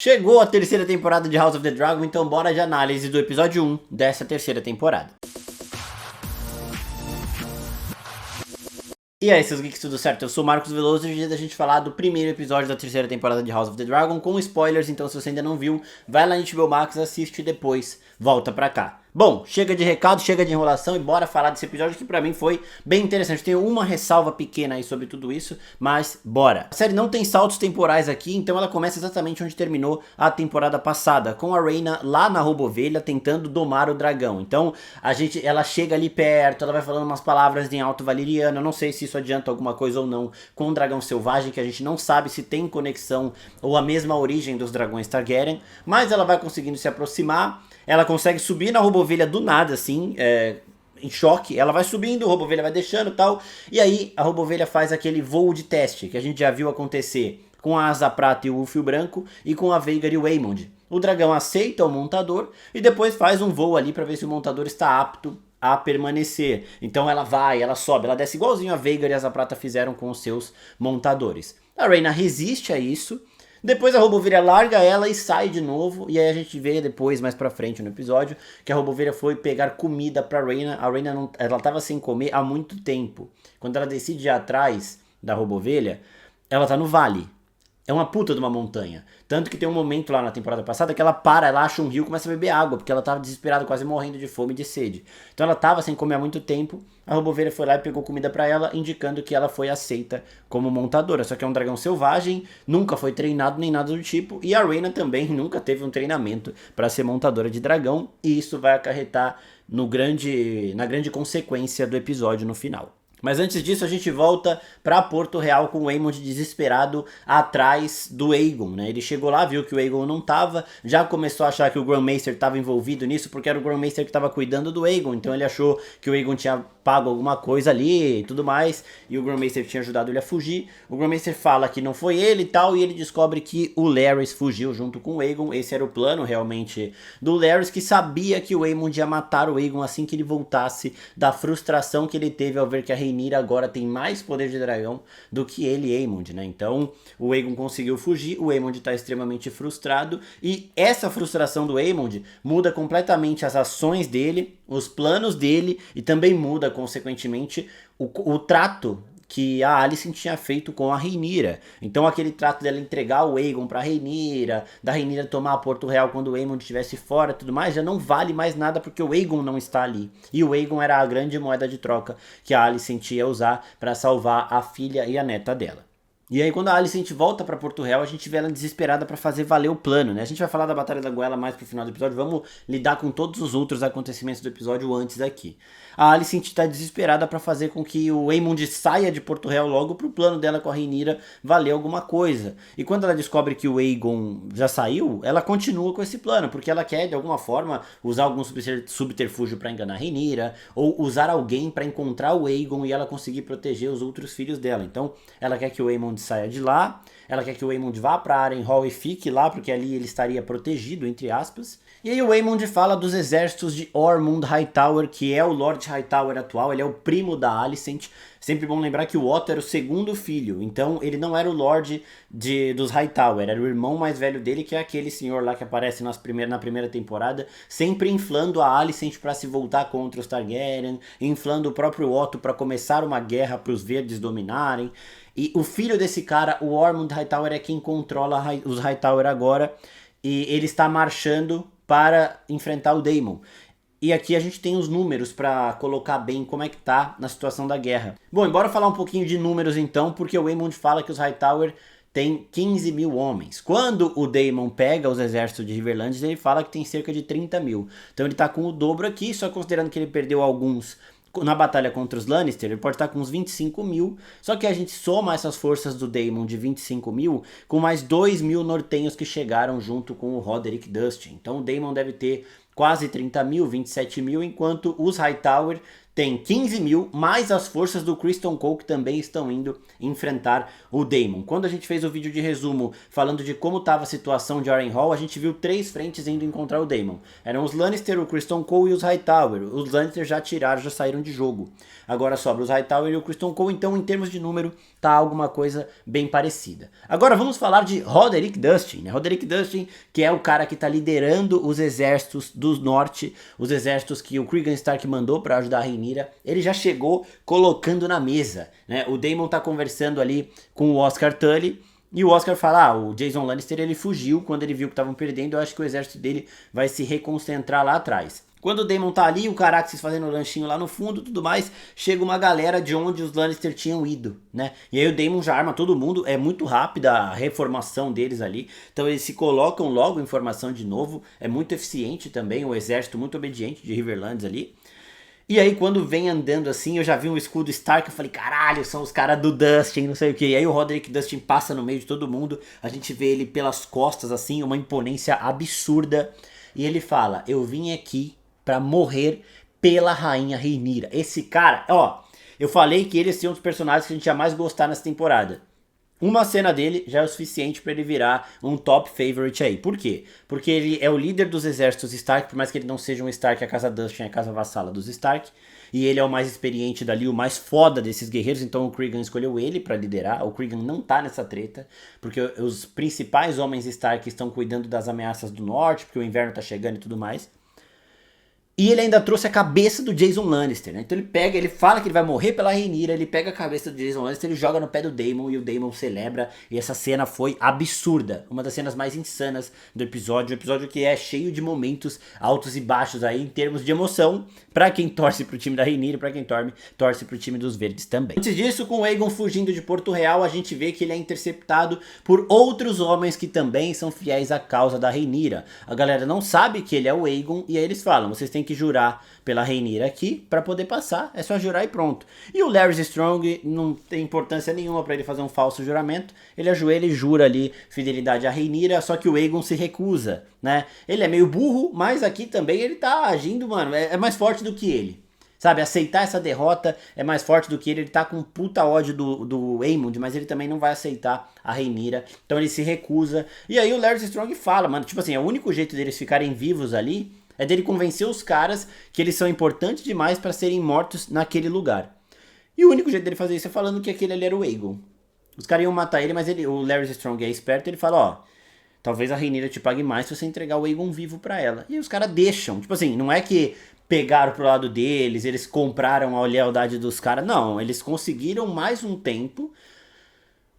Chegou a terceira temporada de House of the Dragon, então bora de análise do episódio 1 dessa terceira temporada. E aí, seus geeks, tudo certo? Eu sou o Marcos Veloso e hoje é da gente falar do primeiro episódio da terceira temporada de House of the Dragon com spoilers, então se você ainda não viu, vai lá no HBO Max, assiste e depois volta pra cá. Bom, chega de recado, chega de enrolação e bora falar desse episódio que pra mim foi bem interessante. Tenho uma ressalva pequena aí sobre tudo isso, mas bora. A série não tem saltos temporais aqui, então ela começa exatamente onde terminou a temporada passada, com a Rhaena lá na Robovelha tentando domar o dragão. Então ela chega ali perto, ela vai falando umas palavras em alto valeriano, eu não sei se isso adianta alguma coisa ou não com o dragão selvagem, que a gente não sabe se tem conexão ou a mesma origem dos dragões Targaryen, mas ela vai conseguindo se aproximar. Ela consegue subir na Robovelha do nada, assim, em choque. Ela vai subindo, a Robovelha vai deixando e tal. E aí a Robovelha faz aquele voo de teste que a gente já viu acontecer com a Asa Prata e o Fio Branco e com a Vhagar e o Aemond. O dragão aceita o montador e depois faz um voo ali para ver se o montador está apto a permanecer. Então ela vai, ela sobe, ela desce igualzinho a Vhagar e a Asa Prata fizeram com os seus montadores. A Rhaena resiste a isso. Depois a Robovelha larga ela e sai de novo. E aí a gente vê depois, mais pra frente no episódio, que a Robovelha foi pegar comida pra Rhaena. A Rhaena ela tava sem comer há muito tempo. Quando ela decide ir atrás da Robovelha, ela tá no vale. É uma puta de uma montanha. Tanto que tem um momento lá na temporada passada que ela para, ela acha um rio e começa a beber água, porque ela tava desesperada, quase morrendo de fome e de sede. Então ela tava sem comer há muito tempo, a Robovelha foi lá e pegou comida pra ela, indicando que ela foi aceita como montadora. Só que é um dragão selvagem, nunca foi treinado nem nada do tipo, e a Rhaena também nunca teve um treinamento pra ser montadora de dragão, e isso vai acarretar na grande consequência do episódio no final. Mas antes disso a gente volta pra Porto Real com o Aemond desesperado atrás do Aegon, né? Ele chegou lá, viu que o Aegon não tava, já começou a achar que o Grandmaster estava envolvido nisso, porque era o Grandmaster que estava cuidando do Aegon, então ele achou que o Aegon tinha pago alguma coisa ali e tudo mais, e o Grandmaster tinha ajudado ele a fugir. O Grandmaster fala que não foi ele e tal, e ele descobre que o Larys fugiu junto com o Aegon. Esse era o plano realmente do Larys, que sabia que o Aemond ia matar o Aegon assim que ele voltasse da frustração que ele teve ao ver que a Rhaenyra agora tem mais poder de dragão do que ele, Aemond, né? Então o Aegon conseguiu fugir, o Aemond tá extremamente frustrado, e essa frustração do Aemond muda completamente as ações dele, os planos dele, e também muda consequentemente o trato que a Alicent tinha feito com a Rhaenyra. Então aquele trato dela entregar o Aegon pra Rhaenyra, da Rhaenyra tomar a Porto Real quando o Aemond estivesse fora e tudo mais, já não vale mais nada porque o Aegon não está ali. E o Aegon era a grande moeda de troca que a Alicent ia usar para salvar a filha e a neta dela. E aí quando a Alicent volta pra Porto Real, a gente vê ela desesperada pra fazer valer o plano, né? A gente vai falar da Batalha da Goela mais pro final do episódio, vamos lidar com todos os outros acontecimentos do episódio antes aqui. A Alicent tá desesperada pra fazer com que o Aemond saia de Porto Real logo pro plano dela com a Rhaenyra valer alguma coisa. E quando ela descobre que o Aegon já saiu, ela continua com esse plano, porque ela quer de alguma forma usar algum subterfúgio pra enganar a Rhaenyra, ou usar alguém pra encontrar o Aegon e ela conseguir proteger os outros filhos dela. Então ela quer que o Aemond saia de lá, ela quer que o Aemond vá pra Harrenhal e fique lá, porque ali ele estaria protegido, entre aspas. E aí o Aemond fala dos exércitos de Ormond Hightower, que é o Lord Hightower atual, ele é o primo da Alicent. Sempre bom lembrar que o Otto era o segundo filho, então ele não era o Lord dos Hightower, era o irmão mais velho dele, que é aquele senhor lá que aparece na primeira temporada, sempre inflando a Alicent para se voltar contra os Targaryen, inflando o próprio Otto para começar uma guerra para os verdes dominarem. E o filho desse cara, o Ormond Hightower, é quem controla os Hightower agora, e ele está marchando para enfrentar o Daemon. E aqui a gente tem os números para colocar bem como é que tá na situação da guerra. Bom, embora falar um pouquinho de números então, porque o Aemond fala que os Hightower tem 15 mil homens. Quando o Daemon pega os exércitos de Riverlands, ele fala que tem cerca de 30 mil. Então ele tá com o dobro aqui, só considerando que ele perdeu alguns na batalha contra os Lannister, ele pode estar com uns 25 mil, só que a gente soma essas forças do Daemon de 25 mil com mais 2 mil nortenhos que chegaram junto com o Roderick Dustin. Então o Daemon deve ter quase 30 mil, 27 mil, enquanto os Hightower tem 15 mil, mais as forças do Criston Cole que também estão indo enfrentar o Daemon. Quando a gente fez o vídeo de resumo falando de como estava a situação de Harrenhal, a gente viu 3 frentes indo encontrar o Daemon. Eram os Lannister, o Criston Cole e os Hightower. Os Lannister já tiraram, já saíram de jogo. Agora sobra os Hightower e o Criston Cole, então em termos de número tá alguma coisa bem parecida. Agora vamos falar de Roderick Dustin, né? Roderick Dustin, que é o cara que tá liderando os exércitos do norte, os exércitos que o Cregan Stark mandou para ajudar a Rhaenyra. Ele já chegou colocando na mesa, né? O Daemon tá conversando ali com o Oscar Tully, e o Oscar fala, o Jason Lannister ele fugiu quando ele viu que estavam perdendo, eu acho que o exército dele vai se reconcentrar lá atrás. Quando o Daemon tá ali, o Caraxes fazendo o lanchinho lá no fundo, tudo mais, chega uma galera de onde os Lannister tinham ido, né? E aí o Daemon já arma todo mundo, é muito rápida a reformação deles ali, então eles se colocam logo em formação de novo, é muito eficiente também, o exército muito obediente de Riverlands ali. E aí quando vem andando assim, eu já vi um escudo Stark, eu falei, caralho, são os caras do Dustin, não sei o que. E aí o Roderick Dustin passa no meio de todo mundo, a gente vê ele pelas costas assim, uma imponência absurda, e ele fala, eu vim aqui pra morrer pela rainha Rhaenyra. Esse cara, ó, eu falei que ele é um dos personagens que a gente ia mais gostar nessa temporada. Uma cena dele já é o suficiente pra ele virar um top favorite aí. Por quê? Porque ele é o líder dos exércitos Stark, por mais que ele não seja um Stark, a casa Dustin é a casa vassala dos Stark. E ele é o mais experiente dali, o mais foda desses guerreiros, então o Cregan escolheu ele pra liderar. O Cregan não tá nessa treta, porque os principais homens Stark estão cuidando das ameaças do norte, porque o inverno tá chegando e tudo mais. E ele ainda trouxe a cabeça do Jason Lannister, né? Então ele fala que ele vai morrer pela Rhaenyra, ele pega a cabeça do Jason Lannister, ele joga no pé do Daemon e o Daemon celebra. E essa cena foi absurda, uma das cenas mais insanas do episódio. Um episódio que é cheio de momentos altos e baixos aí em termos de emoção, pra quem torce pro time da Rhaenyra e pra quem torce pro time dos verdes também. Antes disso, com o Aegon fugindo de Porto Real, a gente vê que ele é interceptado por outros homens que também são fiéis à causa da Rhaenyra. A galera não sabe que ele é o Aegon e aí eles falam, vocês têm que jurar pela Rhaenyra aqui para poder passar, é só jurar e pronto. E o Larys Strong não tem importância nenhuma para ele fazer um falso juramento, ele ajoelha e jura ali fidelidade à Rhaenyra, só que o Aegon se recusa, né? Ele é meio burro, mas aqui também ele tá agindo, mano, é mais forte do que ele. Sabe, aceitar essa derrota é mais forte do que ele tá com puta ódio do Aemond, mas ele também não vai aceitar a Rhaenyra, então ele se recusa. E aí o Larys Strong fala, mano, tipo assim, é o único jeito deles ficarem vivos ali é dele convencer os caras que eles são importantes demais pra serem mortos naquele lugar. E o único jeito dele fazer isso é falando que aquele ali era o Aegon. Os caras iam matar ele, mas o Larys Strong é esperto, ele fala, ó, talvez a Rhaenyra te pague mais se você entregar o Aegon vivo pra ela. E os caras deixam, tipo assim, não é que pegaram pro lado deles, eles compraram a lealdade dos caras, não, eles conseguiram mais um tempo,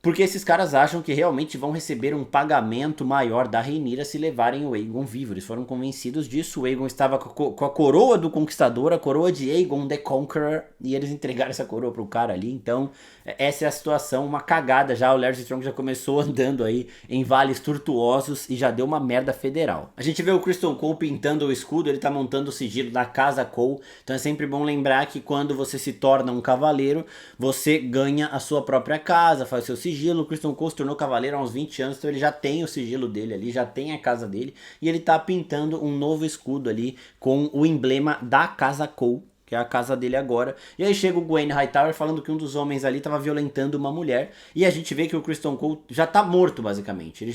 porque esses caras acham que realmente vão receber um pagamento maior da Rhaenyra se levarem o Aegon vivo. Eles foram convencidos disso. O Aegon estava com a coroa do Conquistador, a coroa de Aegon the Conqueror, e eles entregaram essa coroa pro cara ali. Então, essa é a situação, uma cagada já. O Larys Strong já começou andando aí em vales tortuosos e já deu uma merda federal. A gente vê o Criston Cole pintando o escudo, ele tá montando o sigilo da casa Cole. Então é sempre bom lembrar que quando você se torna um cavaleiro, você ganha a sua própria casa, faz o seu sigilo. O Criston Cole se tornou cavaleiro há uns 20 anos, então ele já tem o sigilo dele ali, já tem a casa dele, e ele tá pintando um novo escudo ali com o emblema da casa Cole, que é a casa dele agora. E aí chega o Gwaine Hightower falando que um dos homens ali tava violentando uma mulher, e a gente vê que o Criston Cole já tá morto basicamente,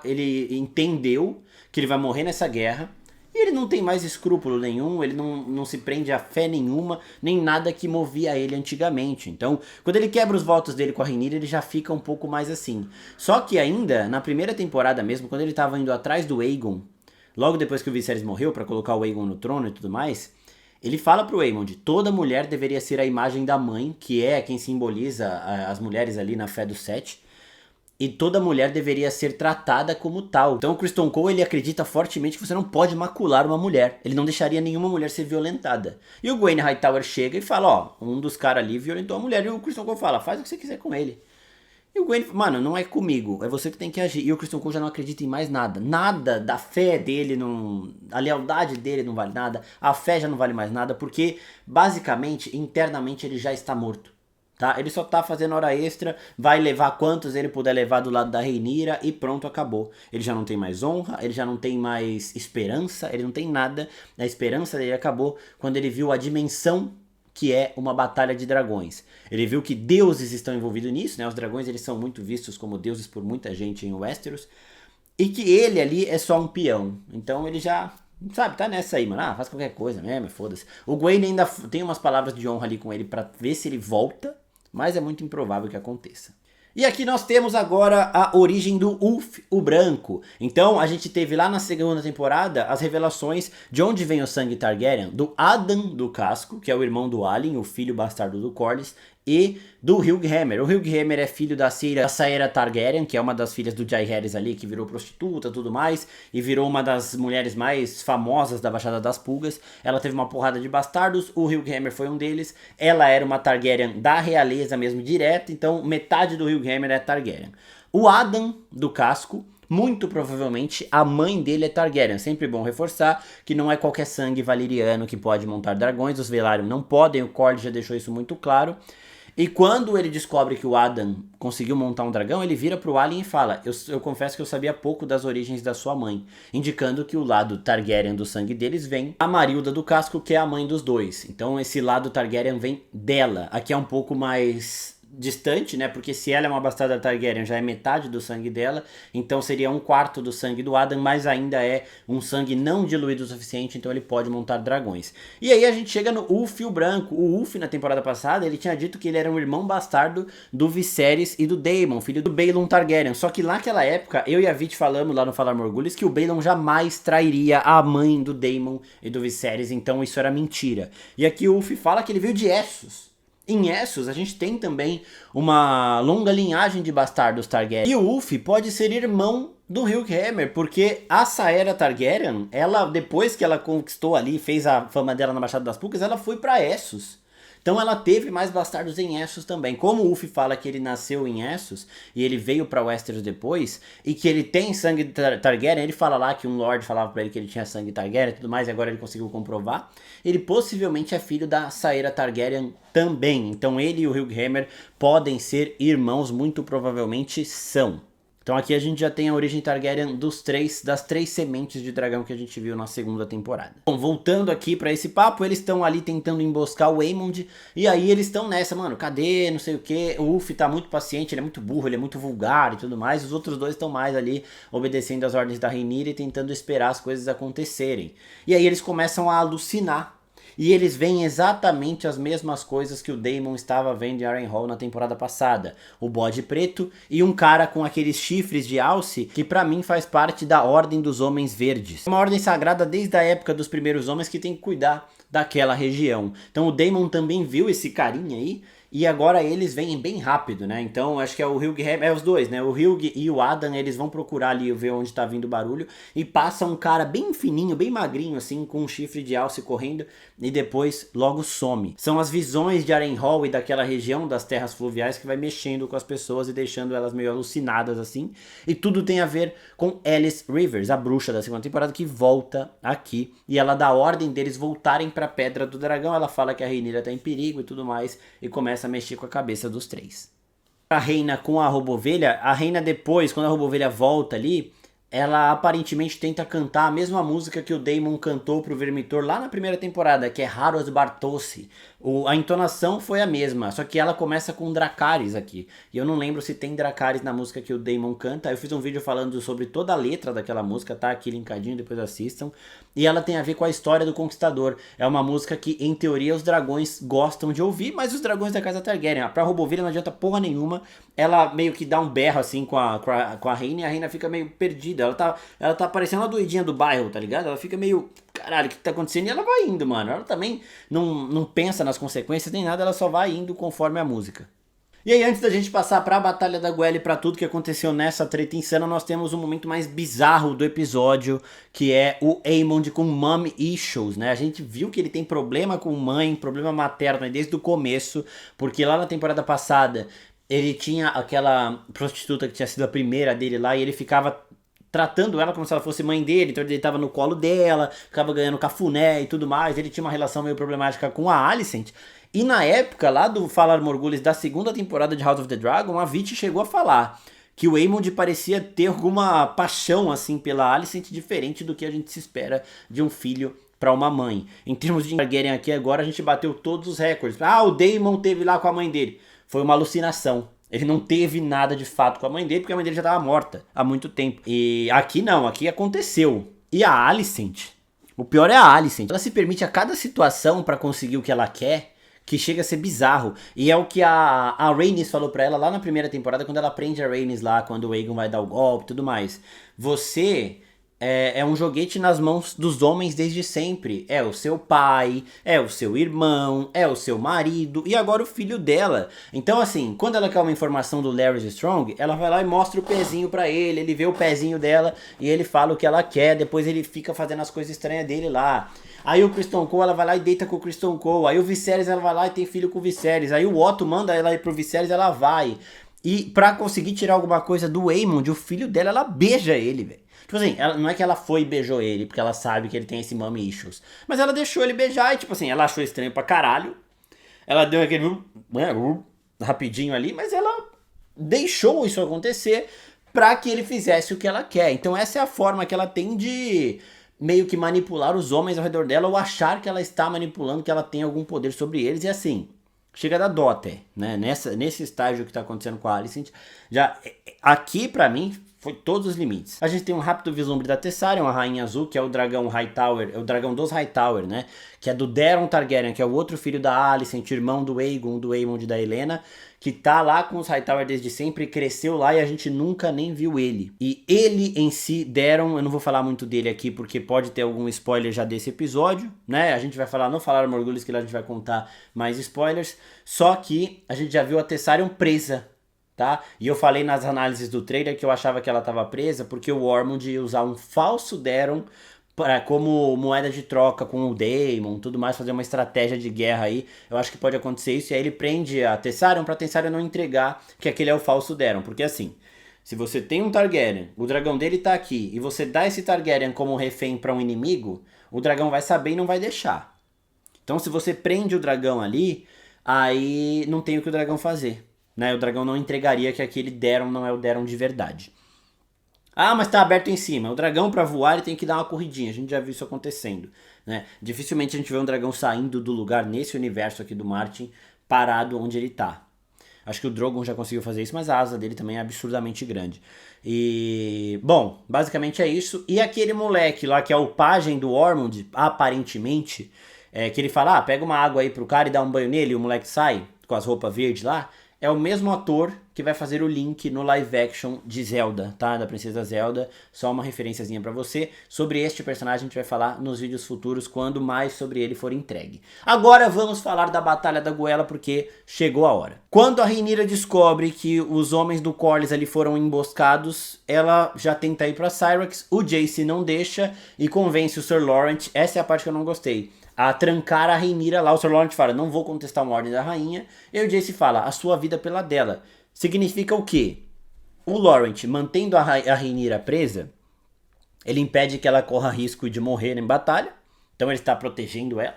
ele entendeu que ele vai morrer nessa guerra, e ele não tem mais escrúpulo nenhum, ele não se prende a fé nenhuma, nem nada que movia ele antigamente. Então, quando ele quebra os votos dele com a Rhaenyra, ele já fica um pouco mais assim. Só que ainda, na primeira temporada mesmo, quando ele tava indo atrás do Aegon, logo depois que o Viserys morreu pra colocar o Aegon no trono e tudo mais, ele fala pro Aemond, toda mulher deveria ser a imagem da mãe, que é quem simboliza as mulheres ali na fé do Sete, e toda mulher deveria ser tratada como tal. Então o Criston Cole, ele acredita fortemente que você não pode macular uma mulher. Ele não deixaria nenhuma mulher ser violentada. E o Gwaine Hightower chega e fala, ó, um dos caras ali violentou a mulher. E o Criston Cole fala, faz o que você quiser com ele. E o Gwaine, mano, não é comigo, é você que tem que agir. E o Criston Cole já não acredita em mais nada. Nada da fé dele, a lealdade dele não vale nada. A fé já não vale mais nada, porque basicamente, internamente, ele já está morto. Tá? Ele só tá fazendo hora extra, vai levar quantos ele puder levar do lado da Rhaenyra e pronto, acabou. Ele já não tem mais honra, ele já não tem mais esperança, ele não tem nada. A esperança dele acabou quando ele viu a dimensão que é uma batalha de dragões. Ele viu que deuses estão envolvidos nisso, né? Os dragões eles são muito vistos como deuses por muita gente em Westeros. E que ele ali é só um peão. Então ele já, sabe, tá nessa aí, mano. Ah, faz qualquer coisa mesmo, foda-se. O Gwaine ainda tem umas palavras de honra ali com ele pra ver se ele volta, mas é muito improvável que aconteça. E aqui nós temos agora a origem do Ulf, o Branco. Então a gente teve lá na segunda temporada as revelações de onde vem o sangue Targaryen, do Adan do Casco, que é o irmão do Alyn, o filho bastardo do Corlys, e do Hugh-Hammer. O Hugh-Hammer é filho da Saera Targaryen, que é uma das filhas do Jaehaerys ali, que virou prostituta e tudo mais, e virou uma das mulheres mais famosas da Baixada das Pulgas. Ela teve uma porrada de bastardos, o Hugh-Hammer foi um deles. Ela era uma Targaryen da realeza mesmo, direta, então metade do Hugh-Hammer é Targaryen. O Adan do Casco, muito provavelmente a mãe dele é Targaryen. Sempre bom reforçar que não é qualquer sangue valeriano que pode montar dragões, os Velaryon não podem, o Corlys já deixou isso muito claro. E quando ele descobre que o Adan conseguiu montar um dragão, ele vira pro Alyn e fala: eu confesso que eu sabia pouco das origens da sua mãe, indicando que o lado Targaryen do sangue deles vem a Marilda do Casco, que é a mãe dos dois. Então esse lado Targaryen vem dela. Aqui é um pouco mais distante, né? Porque se ela é uma bastarda Targaryen, já é metade do sangue dela, então seria um quarto do sangue do Adan, mas ainda é um sangue não diluído o suficiente, então ele pode montar dragões. E aí a gente chega no Ulf o Branco. O Ulf, na temporada passada, ele tinha dito que ele era um irmão bastardo do Viserys e do Daemon, filho do Baelon Targaryen. Só que naquela época, eu e a Vit falamos lá no Falar Morgulhos que o Baelon jamais trairia a mãe do Daemon e do Viserys, então isso era mentira. E aqui o Ulf fala que ele veio de Essos. Em Essos, a gente tem também uma longa linhagem de bastardos Targaryen. E o Ulf pode ser irmão do Hugh-Hammer, porque a Saera Targaryen, ela, depois que ela conquistou ali, fez a fama dela na Baixada das Pulgas, ela foi pra Essos. Então ela teve mais bastardos em Essos também. Como o Ulf fala que ele nasceu em Essos e ele veio pra Westeros depois, e que ele tem sangue Targaryen, ele fala lá que um Lord falava pra ele que ele tinha sangue Targaryen e tudo mais, e agora ele conseguiu comprovar. Ele possivelmente é filho da Saera Targaryen também. Então ele e o Hugh-Hammer podem ser irmãos, muito provavelmente são. Então aqui a gente já tem a origem Targaryen das três sementes de dragão que a gente viu na segunda temporada. Bom, voltando aqui pra esse papo, eles estão ali tentando emboscar o Aemond, e aí eles estão nessa, mano, cadê, não sei o que, o Ulf tá muito paciente, ele é muito burro, ele é muito vulgar e tudo mais, os outros dois estão mais ali obedecendo às ordens da Rhaenyra e tentando esperar as coisas acontecerem. E aí eles começam a alucinar. E eles veem exatamente as mesmas coisas que o Daemon estava vendo em Harrenhal na temporada passada. O bode preto e um cara com aqueles chifres de alce que pra mim faz parte da Ordem dos Homens Verdes. Uma ordem sagrada desde a época dos primeiros homens que tem que cuidar daquela região. Então o Daemon também viu esse carinha aí. E agora eles vêm bem rápido, né? Então acho que é o Hugh-Hammer, é os dois, né? O Hugh e o Adan, eles vão procurar ali ver onde tá vindo o barulho. E passa um cara bem fininho, bem magrinho assim, com um chifre de alce correndo. E depois logo some. São as visões de Harrenhal e daquela região das terras fluviais que vai mexendo com as pessoas e deixando elas meio alucinadas assim. E tudo tem a ver com Alice Rivers, a bruxa da segunda temporada, que volta aqui. E ela dá ordem deles voltarem pra Pedra do Dragão. Ela fala que a Rhaenyra tá em perigo e tudo mais. E começa a mexer com a cabeça dos três. A Reina com a Robovelha, a Reina depois, quando a Robovelha volta ali, ela aparentemente tenta cantar a mesma música que o Daemon cantou pro Vermitor lá na primeira temporada, que é Haros Bartossi. A entonação foi a mesma, só que ela começa com Dracarys aqui. E eu não lembro se tem Dracarys na música que o Daemon canta. Eu fiz um vídeo falando sobre toda a letra daquela música, tá aqui linkadinho, depois assistam. E ela tem a ver com a história do Conquistador. É uma música que, em teoria, os dragões gostam de ouvir, mas os dragões da Casa Targaryen, pra Robovelha não adianta porra nenhuma. Ela meio que dá um berro assim com a Reina, e a Reina fica meio perdida. Ela tá parecendo uma doidinha do bairro, tá ligado? Ela fica meio, caralho, o que tá acontecendo? E ela vai indo, mano. Ela também não pensa nas consequências nem nada, ela só vai indo conforme a música. E aí, antes da gente passar pra Batalha da Guel e pra tudo que aconteceu nessa treta insana, nós temos um momento mais bizarro do episódio, que é o Aemond com mom issues, né? A gente viu que ele tem problema com mãe, problema materno desde o começo, porque lá na temporada passada ele tinha aquela prostituta que tinha sido a primeira dele lá e ele ficava tratando ela como se ela fosse mãe dele, então ele deitava no colo dela, ficava ganhando cafuné e tudo mais. Ele tinha uma relação meio problemática com a Alicent. E na época lá do Falar Morgulhos da segunda temporada de House of the Dragon, a Vit chegou a falar que o Aemond parecia ter alguma paixão assim pela Alicent, diferente do que a gente se espera de um filho pra uma mãe. Em termos de Targaryen aqui agora, a gente bateu todos os recordes. Ah, o Daemon teve lá com a mãe dele. Foi uma alucinação. Ele não teve nada de fato com a mãe dele, porque a mãe dele já estava morta há muito tempo. E aqui não, aqui aconteceu. E a Alicent, o pior é a Alicent. Ela se permite a cada situação pra conseguir o que ela quer, que chega a ser bizarro. E é o que a Rhaenys falou pra ela lá na primeira temporada, quando ela prende a Rhaenys lá, quando o Aegon vai dar o golpe e tudo mais. Você é um joguete nas mãos dos homens desde sempre. É o seu pai, é o seu irmão, é o seu marido e agora o filho dela. Então assim, quando ela quer uma informação do Larys Strong, ela vai lá e mostra o pezinho pra ele, ele vê o pezinho dela e ele fala o que ela quer, depois ele fica fazendo as coisas estranhas dele lá. Aí o Criston Cole, ela vai lá e deita com o Criston Cole. Aí o Viserys, ela vai lá e tem filho com o Viserys. Aí o Otto manda ela ir pro Viserys, ela vai. E pra conseguir tirar alguma coisa do Aemond, o filho dela, ela beija ele, velho. Tipo assim, não é que ela foi e beijou ele, porque ela sabe que ele tem esse mommy issues. Mas ela deixou ele beijar e, tipo assim, ela achou estranho pra caralho. Ela deu aquele rapidinho ali, mas ela deixou isso acontecer pra que ele fizesse o que ela quer. Então essa é a forma que ela tem de meio que manipular os homens ao redor dela ou achar que ela está manipulando, que ela tem algum poder sobre eles. E assim, chega a dar dó até, né? Nesse estágio que tá acontecendo com a Alicent, já aqui pra mim foi todos os limites. A gente tem um rápido vislumbre da Tessarion, a Rainha Azul, que é o dragão Hightower, é o dragão dos Hightower, né? Que é do Daeron Targaryen, que é o outro filho da Alicent, irmão do Aegon, do Aemond e da Helena, que tá lá com os Hightower desde sempre, cresceu lá e a gente nunca nem viu ele. E ele em si, Daeron, eu não vou falar muito dele aqui porque pode ter algum spoiler já desse episódio, né? A gente vai falar, não falar Morgulhos, que lá a gente vai contar mais spoilers, só que a gente já viu a Tessarion presa, tá? E eu falei nas análises do trailer que eu achava que ela estava presa porque o Ormond ia usar um falso Daeron como moeda de troca com o Daemon, tudo mais, fazer uma estratégia de guerra aí. Eu acho que pode acontecer isso, e aí ele prende a Tessarion pra Tessarion não entregar que aquele é o falso Daeron, porque assim, se você tem um Targaryen, o dragão dele tá aqui, e você dá esse Targaryen como refém pra um inimigo, o dragão vai saber e não vai deixar. Então se você prende o dragão ali, aí não tem o que o dragão fazer, né? O dragão não entregaria que aquele Daeron não é o Daeron de verdade. Ah, mas tá aberto em cima. O dragão pra voar ele tem que dar uma corridinha. A gente já viu isso acontecendo, né? Dificilmente a gente vê um dragão saindo do lugar nesse universo aqui do Martin parado onde ele tá. Acho que o Drogon já conseguiu fazer isso, mas a asa dele também é absurdamente grande. E, bom, basicamente é isso. E aquele moleque lá que é o pajem do Ormond, aparentemente, que ele fala, pega uma água aí pro cara e dá um banho nele, e o moleque sai com as roupas verdes lá, é o mesmo ator que vai fazer o Link no live action de Zelda, tá? Da Princesa Zelda. Só uma referenciazinha pra você. Sobre este personagem a gente vai falar nos vídeos futuros, quando mais sobre ele for entregue. Agora vamos falar da Batalha da Goela, porque chegou a hora. Quando a Rhaenyra descobre que os homens do Corlys ali foram emboscados, ela já tenta ir pra Syrax, o Jace não deixa e convence o Sir Lawrence, essa é a parte que eu não gostei, a trancar a Rhaenyra lá. O Sir Lawrence fala, não vou contestar uma ordem da rainha. E o Jace fala, a sua vida pela dela. Significa o quê? O Lawrence, mantendo a Rhaenyra presa, ele impede que ela corra risco de morrer em batalha. Então ele está protegendo ela.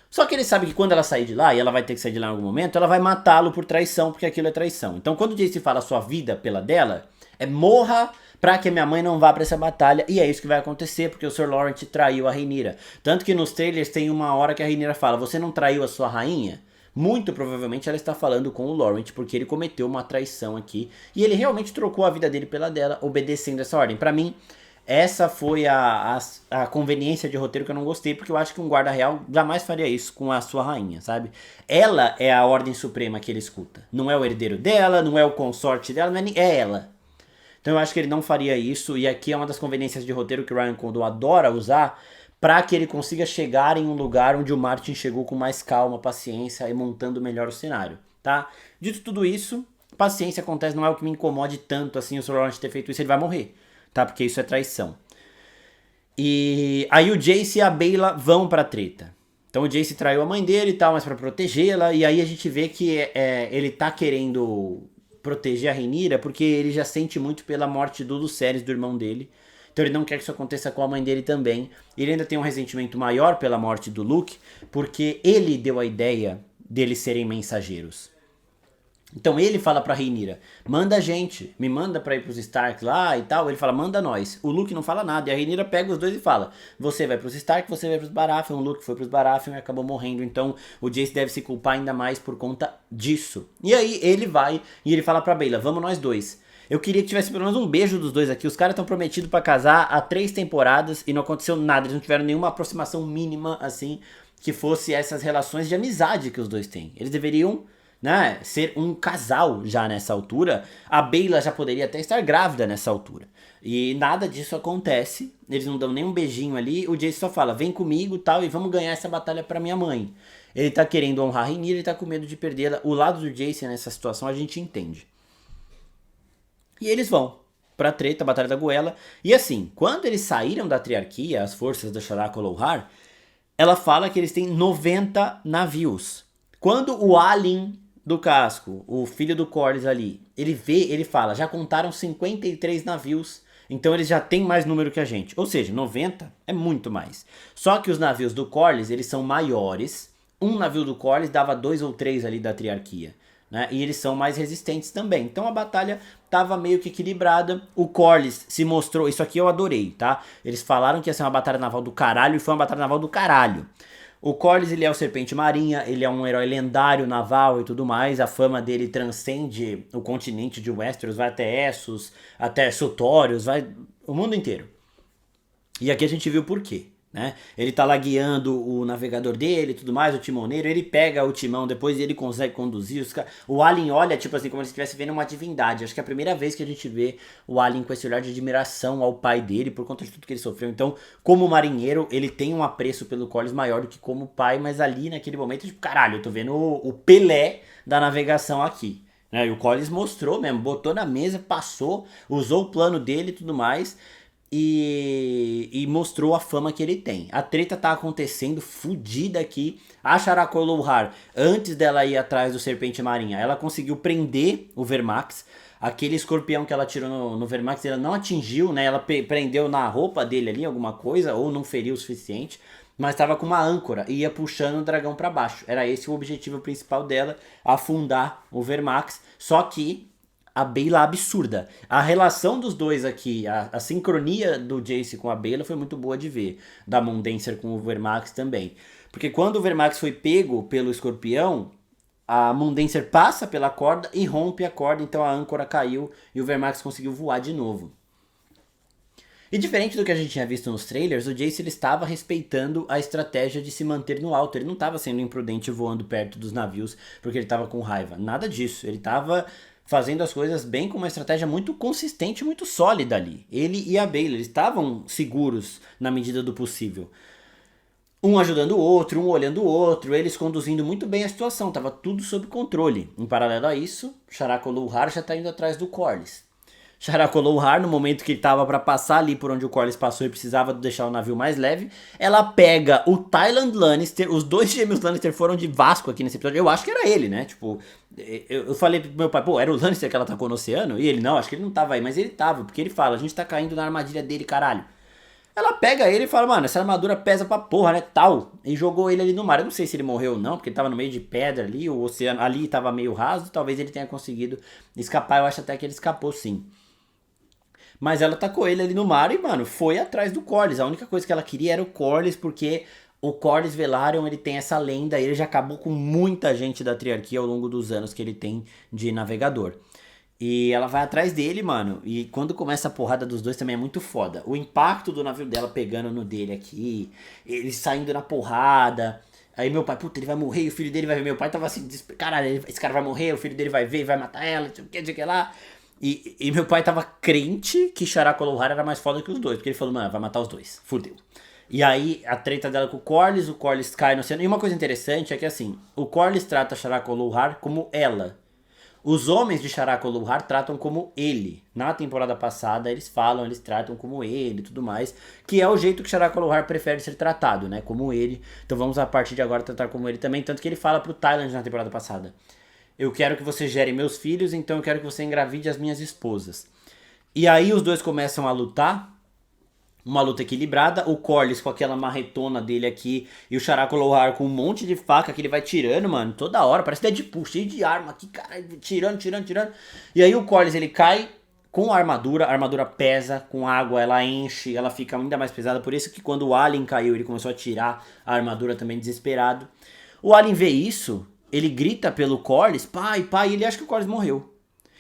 Só que ele sabe que quando ela sair de lá, e ela vai ter que sair de lá em algum momento, ela vai matá-lo por traição, porque aquilo é traição. Então quando o Jace fala a sua vida pela dela, é morra pra que minha mãe não vá pra essa batalha. E é isso que vai acontecer, porque o Sir Lawrence traiu a Rhaenyra. Tanto que nos trailers tem uma hora que a Rhaenyra fala, você não traiu a sua rainha? Muito provavelmente ela está falando com o Lawrence, porque ele cometeu uma traição aqui. E ele realmente trocou a vida dele pela dela, obedecendo essa ordem. Pra mim, essa foi a conveniência de roteiro que eu não gostei, porque eu acho que um guarda real jamais faria isso com a sua rainha, sabe? Ela é a ordem suprema que ele escuta. Não é o herdeiro dela, não é o consorte dela, é ela. Então eu acho que ele não faria isso, e aqui é uma das conveniências de roteiro que o Ryan Condon adora usar, para que ele consiga chegar em um lugar onde o Martin chegou com mais calma, paciência e montando melhor o cenário, tá? Dito tudo isso, paciência acontece, não é o que me incomode tanto assim o Sir Lawrence ter feito isso, ele vai morrer, tá? Porque isso é traição. E aí o Jace e a Baela vão pra treta. Então o Jace traiu a mãe dele e tal, mas pra protegê-la, e aí a gente vê que ele tá querendo proteger a Rhaenyra porque ele já sente muito pela morte do Lucerys, do irmão dele. Então ele não quer que isso aconteça com a mãe dele também. Ele ainda tem um ressentimento maior pela morte do Luke, porque ele deu a ideia deles serem mensageiros. Então ele fala pra Rhaenyra, manda a gente, me manda pra ir pros Stark lá e tal. Ele fala, manda nós. O Luke não fala nada, e a Rhaenyra pega os dois e fala, você vai pros Stark, você vai pros Baratheon. O Luke foi pros Baratheon e acabou morrendo. Então o Jace deve se culpar ainda mais por conta disso. E aí ele vai e ele fala pra Baela, vamos nós dois. Eu queria que tivesse pelo menos um beijo dos dois aqui. Os caras estão prometidos pra casar há 3 temporadas e não aconteceu nada. Eles não tiveram nenhuma aproximação mínima, assim, que fosse essas relações de amizade que os dois têm. Eles deveriam, né, ser um casal já nessa altura. A Baela já poderia até estar grávida nessa altura. E nada disso acontece. Eles não dão nem um beijinho ali. O Jace só fala, vem comigo tal, e vamos ganhar essa batalha pra minha mãe. Ele tá querendo honrar a Rhaenyra, ele tá com medo de perdê-la. O lado do Jace nessa situação a gente entende. E eles vão pra treta, a Batalha da Goela. E assim, quando eles saíram da triarquia, as forças da Shara Lothar, ela fala que eles têm 90 navios. Quando o Alyn do Casco, o filho do Corlys ali, ele vê, ele fala, já contaram 53 navios, então eles já têm mais número que a gente. Ou seja, 90 é muito mais. Só que os navios do Corlys, eles são maiores. Um navio do Corlys dava 2 ou 3 ali da triarquia. Né? E eles são mais resistentes também. Então a batalha tava meio que equilibrada. O Corlys se mostrou... Isso aqui eu adorei, tá? Eles falaram que ia ser uma batalha naval do caralho e foi uma batalha naval do caralho. O Corlys, ele é o Serpente Marinha, ele é um herói lendário naval e tudo mais. A fama dele transcende o continente de Westeros, vai até Essos, até Sutórios, vai o mundo inteiro. E aqui a gente viu por quê. Né? Ele tá lá guiando o navegador dele e tudo mais, o timoneiro, ele pega o timão, depois ele consegue conduzir os caras. O Alyn olha, tipo assim, como se estivesse vendo uma divindade. Acho que é a primeira vez que a gente vê o Alyn com esse olhar de admiração ao pai dele, por conta de tudo que ele sofreu. Então, como marinheiro, ele tem um apreço pelo Corlys maior do que como pai, mas ali naquele momento, tipo, caralho, eu tô vendo o Pelé da navegação aqui. Né? E o Corlys mostrou mesmo, botou na mesa, passou, usou o plano dele e tudo mais. E mostrou a fama que ele tem. A treta tá acontecendo fudida aqui. A Shara Lothar, antes dela ir atrás do Serpente Marinha, ela conseguiu prender o Vermax. Aquele escorpião que ela tirou no Vermax, ela não atingiu, né? Ela prendeu na roupa dele ali alguma coisa, ou não feriu o suficiente. Mas estava com uma âncora e ia puxando o dragão para baixo. Era esse o objetivo principal dela, afundar o Vermax. Só que a Baela absurda. A relação dos dois aqui, a sincronia do Jace com a Baela foi muito boa de ver. Da Mondancer com o Vermax também. Porque quando o Vermax foi pego pelo escorpião, a Mondancer passa pela corda e rompe a corda, então a âncora caiu e o Vermax conseguiu voar de novo. E diferente do que a gente tinha visto nos trailers, o Jace ele estava respeitando a estratégia de se manter no alto. Ele não estava sendo imprudente voando perto dos navios porque ele estava com raiva. Nada disso. Ele estava fazendo as coisas bem com uma estratégia muito consistente, muito sólida ali. Ele e a Baela, eles estavam seguros na medida do possível. Um ajudando o outro, um olhando o outro, eles conduzindo muito bem a situação, tava tudo sob controle. Em paralelo a isso, Shara Lothar já tá indo atrás do Corlys. Shara Lothar, no momento que ele tava para passar ali por onde o Corlys passou e precisava deixar o navio mais leve, ela pega o Tyland Lannister, os dois gêmeos Lannister foram de Vasco aqui nesse episódio, eu acho que era ele, né, tipo, eu falei pro meu pai, pô, era o Lannister que ela tacou no oceano? E ele, não, acho que ele não tava aí, mas ele tava, porque ele fala, a gente tá caindo na armadilha dele, caralho. Ela pega ele e fala, mano, essa armadura pesa pra porra, né, tal, e jogou ele ali no mar. Eu não sei se ele morreu ou não, porque ele tava no meio de pedra ali, o oceano ali tava meio raso, talvez ele tenha conseguido escapar, eu acho até que ele escapou sim. Mas ela tacou ele ali no mar e, mano, foi atrás do Corlys. A única coisa que ela queria era o Corlys, porque o Corlys Velaryon, ele tem essa lenda, ele já acabou com muita gente da triarquia ao longo dos anos que ele tem de navegador. E ela vai atrás dele, mano, e quando começa a porrada dos dois também é muito foda. O impacto do navio dela pegando no dele aqui, ele saindo na porrada. Aí meu pai, puta, ele vai morrer, e o filho dele vai ver. Meu pai tava assim, caralho, esse cara vai morrer, o filho dele vai ver, vai matar ela, não sei o que lá. E meu pai tava crente que Shara Lothar era mais foda que os dois. Porque ele falou, mano, vai matar os dois. Fudeu. E aí, a treta dela com o Corlys cai no oceano. E uma coisa interessante é que, assim, o Corlys trata Shara Lothar como ela. Os homens de Shara Lothar tratam como ele. Na temporada passada, eles falam, eles tratam como ele e tudo mais. Que é o jeito que Shara Lothar prefere ser tratado, né? Como ele. Então vamos, a partir de agora, tratar como ele também. Tanto que ele fala pro Tyland na temporada passada. Eu quero que você gere meus filhos, então eu quero que você engravide as minhas esposas. E aí os dois começam a lutar. Uma luta equilibrada, o Corlys com aquela marretona dele aqui e o Sharaco Lohar com um monte de faca que ele vai tirando, mano, toda hora, parece Deadpool, cheio de arma aqui, cara, tirando. E aí o Corlys ele cai com a armadura pesa, com água ela enche, ela fica ainda mais pesada, por isso que quando o Alien caiu ele começou a tirar a armadura também desesperado. O Alien vê isso, ele grita pelo Corlys, pai, e ele acha que o Corlys morreu.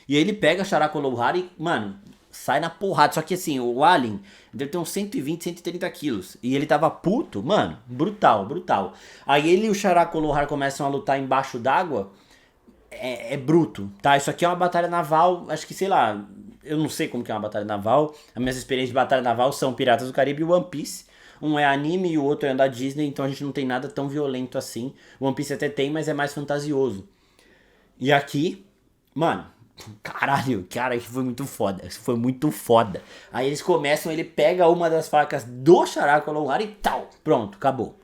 E aí ele pega Sharaco Lohar e, mano, sai na porrada. Só que assim, o Alien deve ter uns 120, 130 quilos. E ele tava puto, mano, brutal. Aí ele e o Sharaco Lohar começam a lutar embaixo d'água. É bruto, tá? Isso aqui é uma batalha naval, acho que, sei lá, eu não sei como que é uma batalha naval. As minhas experiências de batalha naval são Piratas do Caribe e One Piece. Um é anime e o outro é da Disney, então a gente não tem nada tão violento assim. One Piece até tem, mas é mais fantasioso. E aqui, mano, caralho, cara, isso foi muito foda. Aí eles começam, ele pega uma das facas do Sharaco Lohar e tal, pronto, acabou.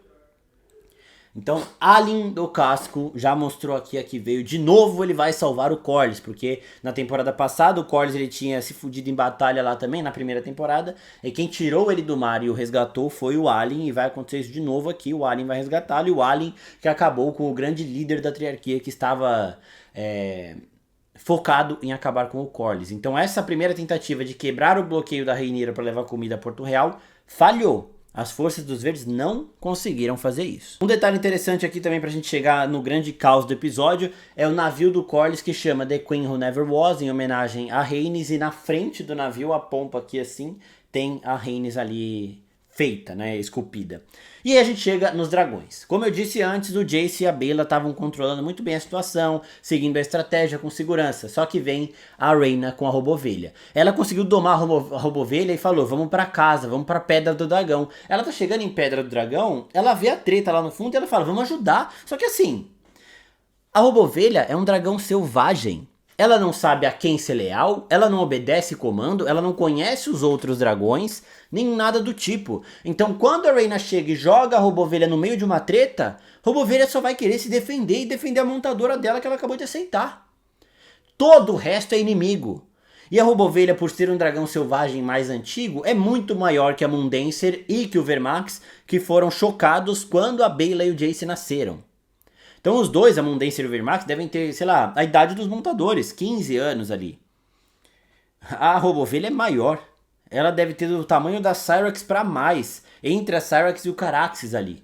Então, Alien do Casco já mostrou aqui que veio de novo, ele vai salvar o Corlys, porque na temporada passada o Corlys ele tinha se fudido em batalha lá também, na primeira temporada, e quem tirou ele do mar e o resgatou foi o Alien, e vai acontecer isso de novo aqui, o Alien vai resgatá-lo, e o Alien que acabou com o grande líder da triarquia que estava focado em acabar com o Corlys. Então essa primeira tentativa de quebrar o bloqueio da Rhaenyra para levar comida a Porto Real falhou. As forças dos verdes não conseguiram fazer isso. Um detalhe interessante aqui também pra gente chegar no grande caos do episódio é o navio do Corlys que chama The Queen Who Never Was, em homenagem a Rhaenys, e na frente do navio, a pompa aqui assim, tem a Rhaenys ali feita, né, esculpida. E aí a gente chega nos dragões. Como eu disse antes, o Jace e a Baela estavam controlando muito bem a situação, seguindo a estratégia com segurança, só que vem a Rhaena com a Robovelha. Ela conseguiu domar a Robovelha e falou, vamos pra casa, vamos pra Pedra do Dragão. Ela tá chegando em Pedra do Dragão, ela vê a treta lá no fundo e ela fala, vamos ajudar. Só que assim, a Robovelha é um dragão selvagem. Ela não sabe a quem ser leal, ela não obedece comando, ela não conhece os outros dragões, nem nada do tipo. Então quando a Rhaena chega e joga a Robovelha no meio de uma treta, Robovelha só vai querer se defender e defender a montadora dela que ela acabou de aceitar. Todo o resto é inimigo. E a Robovelha, por ser um dragão selvagem mais antigo, é muito maior que a Mundenser e que o Vermax, que foram chocados quando a Baela e o Jace nasceram. Então os dois, a Mundenser e o Vermax, devem ter, sei lá, a idade dos montadores, 15 anos ali. A Robovelha é maior. Ela deve ter o tamanho da Syrax pra mais, entre a Syrax e o Caraxes ali.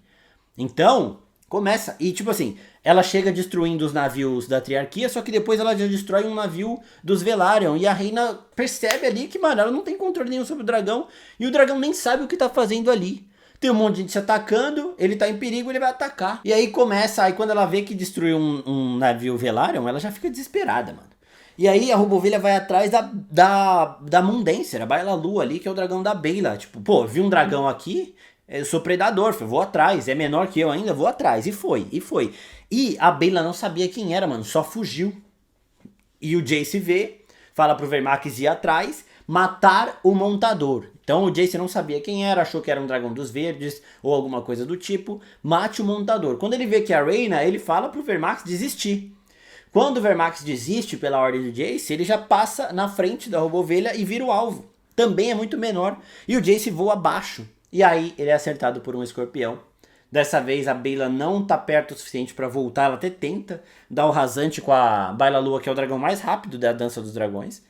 Então, começa, e tipo assim, ela chega destruindo os navios da Triarquia, só que depois ela já destrói um navio dos Velaryon, e a Rhaena percebe ali que, mano, ela não tem controle nenhum sobre o dragão, e o dragão nem sabe o que tá fazendo ali. Tem um monte de gente se atacando, ele tá em perigo, ele vai atacar. E aí começa, aí quando ela vê que destruiu um navio Velaryon, ela já fica desesperada, mano. E aí a Robovelha vai atrás da Mundenser, a Baela Lu ali, que é o dragão da Baela. Tipo, pô, vi um dragão aqui, eu sou predador, vou atrás, é menor que eu ainda, vou atrás. E foi. E a Baela não sabia quem era, mano, só fugiu. E o Jace vê, fala pro Vermax ir atrás, matar o montador. Então o Jace não sabia quem era, achou que era um dragão dos verdes ou alguma coisa do tipo. Mate o montador. Quando ele vê que é a Rhaena, ele fala pro Vermax desistir. Quando o Vermax desiste pela ordem do Jace, ele já passa na frente da Robovelha e vira o alvo. Também é muito menor. E o Jace voa abaixo. E aí ele é acertado por um escorpião. Dessa vez a Baela não tá perto o suficiente para voltar. Ela até tenta dar o rasante com a Baela Lua, que é o dragão mais rápido da Dança dos Dragões.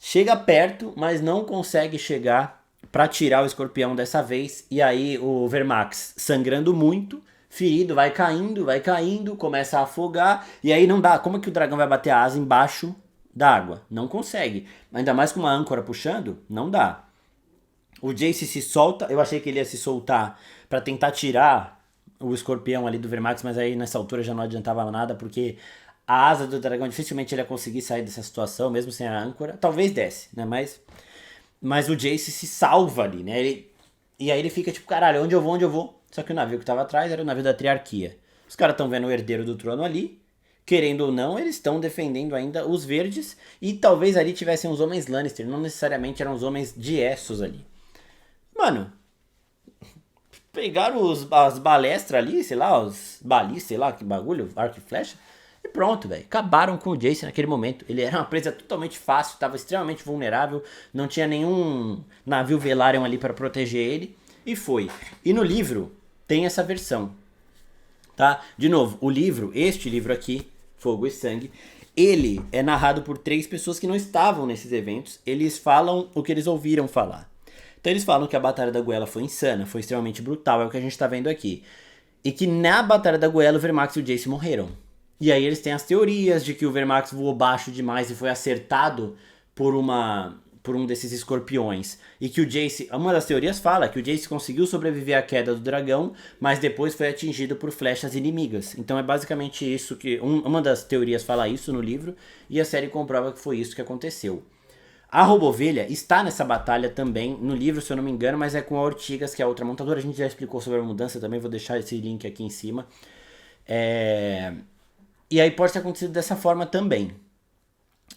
Chega perto, mas não consegue chegar para tirar o escorpião dessa vez. E aí o Vermax, sangrando muito, ferido, vai caindo, começa a afogar. E aí não dá. Como é que o dragão vai bater a asa embaixo da água? Não consegue. Ainda mais com uma âncora puxando, não dá. O Jace se solta. Eu achei que ele ia se soltar para tentar tirar o escorpião ali do Vermax, mas aí nessa altura já não adiantava nada, porque a asa do dragão dificilmente ele ia conseguir sair dessa situação, mesmo sem a âncora. Talvez desse, né? Mas o Jace se salva ali, né? E aí ele fica tipo, caralho, onde eu vou? Só que o navio que tava atrás era o navio da Triarquia. Os caras estão vendo o herdeiro do trono ali. Querendo ou não, eles estão defendendo ainda os verdes. E talvez ali tivessem os homens Lannister. Não necessariamente eram os homens de Essos ali. Mano, pegaram as balestras ali, sei lá, os balis, sei lá, que bagulho, arco e flecha. E pronto, velho. Acabaram com o Jace naquele momento. Ele era uma presa totalmente fácil, estava extremamente vulnerável, não tinha nenhum navio Velaryon ali para proteger ele. E foi. E no livro tem essa versão, tá? De novo, o livro, este livro aqui, Fogo e Sangue, ele é narrado por 3 pessoas que não estavam nesses eventos. Eles falam o que eles ouviram falar. Então eles falam que a Batalha da Goela foi insana, foi extremamente brutal, é o que a gente tá vendo aqui. E que na Batalha da Goela o Vermax e o Jace morreram. E aí eles têm as teorias de que o Vermax voou baixo demais e foi acertado por um desses escorpiões. E que o Jace, uma das teorias fala que o Jace conseguiu sobreviver à queda do dragão, mas depois foi atingido por flechas inimigas. Então é basicamente isso que... uma das teorias fala isso no livro, e a série comprova que foi isso que aconteceu. A Robovelha está nessa batalha também, no livro, se eu não me engano, mas é com a Ortigas, que é a outra montadora. A gente já explicou sobre a mudança também, vou deixar esse link aqui em cima. E aí pode ter acontecido dessa forma também.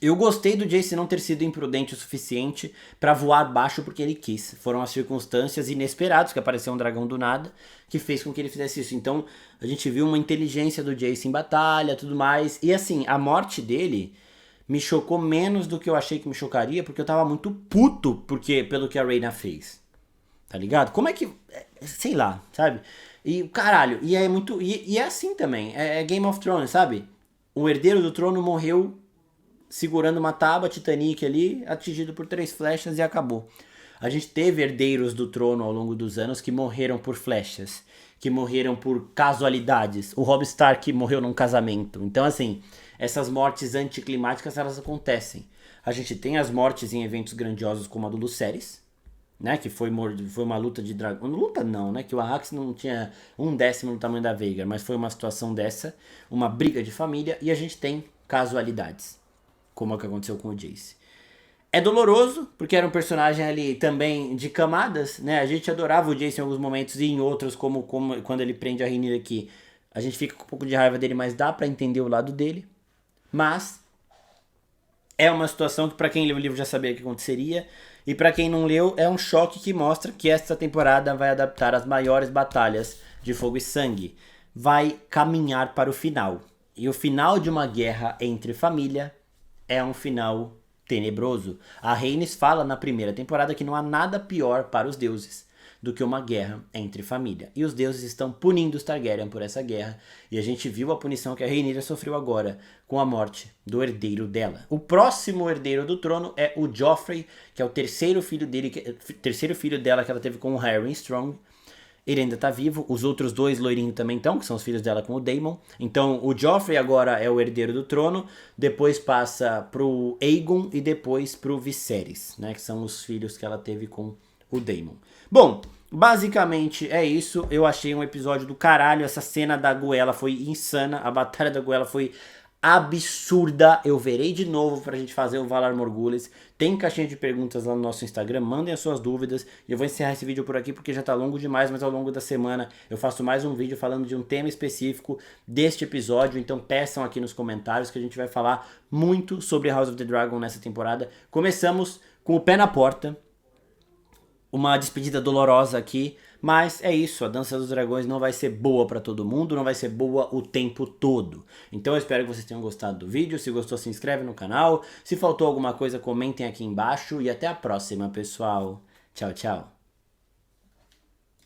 Eu gostei do Jace não ter sido imprudente o suficiente pra voar baixo porque ele quis. Foram as circunstâncias inesperadas, que apareceu um dragão do nada, que fez com que ele fizesse isso. Então a gente viu uma inteligência do Jace em batalha, tudo mais. E assim, a morte dele me chocou menos do que eu achei que me chocaria, porque eu tava muito puto pelo que a Rhaena fez. Tá ligado? Como é que... sei lá, sabe? E caralho, e é muito... E é assim também, é Game of Thrones, sabe? O herdeiro do trono morreu segurando uma tábua Titanic ali, atingido por 3 flechas e acabou. A gente teve herdeiros do trono ao longo dos anos que morreram por flechas, que morreram por casualidades. O Robb Stark morreu num casamento. Então assim, essas mortes anticlimáticas, elas acontecem. A gente tem as mortes em eventos grandiosos como a do Lucerys, né, que foi uma luta de dragão. Luta não, né, que o Arrax não tinha 1/10 do tamanho da Veigar, mas foi uma situação dessa, uma briga de família, e a gente tem casualidades, como é o que aconteceu com o Jace. É doloroso, porque era um personagem ali também de camadas, né, a gente adorava o Jace em alguns momentos e em outros, como quando ele prende a Rhaenyra aqui, a gente fica com um pouco de raiva dele, mas dá pra entender o lado dele. Mas é uma situação que pra quem leu o livro já sabia que aconteceria, e pra quem não leu é um choque que mostra que esta temporada vai adaptar as maiores batalhas de Fogo e Sangue. Vai caminhar para o final. E o final de uma guerra entre família é um final tenebroso. A Rhaenys fala na primeira temporada que não há nada pior para os deuses do que uma guerra entre família. E os deuses estão punindo os Targaryen por essa guerra. E a gente viu a punição que a Rhaenyra sofreu agora com a morte do herdeiro dela. O próximo herdeiro do trono é o Joffrey, que é o terceiro filho dela que ela teve com o Harry Strong. Ele ainda tá vivo, os outros 2 loirinhos também estão, que são os filhos dela com o Daemon. Então o Joffrey agora é o herdeiro do trono, depois passa pro Aegon e depois pro Viserys, né, que são os filhos que ela teve com o Daemon. Bom, basicamente é isso. Eu achei um episódio do caralho. Essa cena da Goela foi insana. A batalha da Goela foi absurda. Eu verei de novo pra gente fazer o Valar Morghulis. Tem caixinha de perguntas lá no nosso Instagram. Mandem as suas dúvidas. E eu vou encerrar esse vídeo por aqui porque já tá longo demais. Mas ao longo da semana eu faço mais um vídeo falando de um tema específico deste episódio. Então peçam aqui nos comentários que a gente vai falar muito sobre House of the Dragon nessa temporada. Começamos com o pé na porta. Uma despedida dolorosa aqui, mas é isso, a Dança dos Dragões não vai ser boa pra todo mundo, não vai ser boa o tempo todo. Então eu espero que vocês tenham gostado do vídeo, se gostou se inscreve no canal, se faltou alguma coisa comentem aqui embaixo e até a próxima, pessoal. Tchau, tchau.